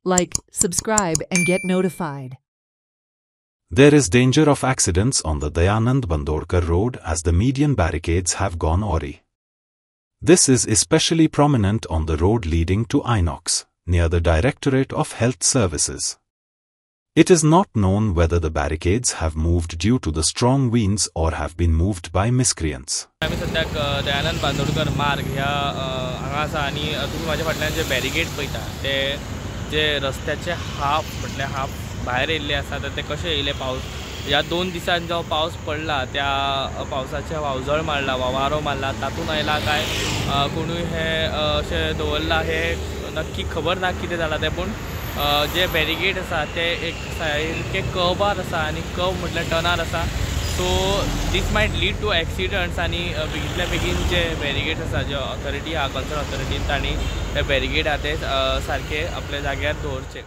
Like, subscribe and get notified. There is danger of accidents on the Dayanand Bandorkar road as the median barricades have gone awry. This is especially prominent on the road leading to Inox, near the Directorate of Health Services. It is not known whether the barricades have moved due to the strong winds or have been moved by miscreants. आम्ही सध्याक दयानंद बांदोडकर मार्ग ह्या हांगा आसा आनी तुम्ही माझ्या फाटल्यान जे बॅरिकेड पळयता ते जे रस्त्याचे हाफ भायर येयल्ले आसा ते कशे येयले पावस ह्या 2 दिसांनी जो पावस पडला त्या पावसाचे वावजळ मारला वारो मारला तातून आयला काय कोणूय हे अशें दवरला हे नक्की खबर ना कितें जाला तें पूण जे बॅरिकेड आसा ते एक सारके कर्वार आसा आनी कर्व म्हटल्यार टर्नार आसा so this might lead to accidents आनी बेगितल्या बेगीन जे बॅरिकेड आसा जे ऑथॉरिटी आहा कल्चरल ऑथॉरिटीन तांणी ते बॅरिकेड आहा ते सारके आपल्या जाग्यार दवरचे.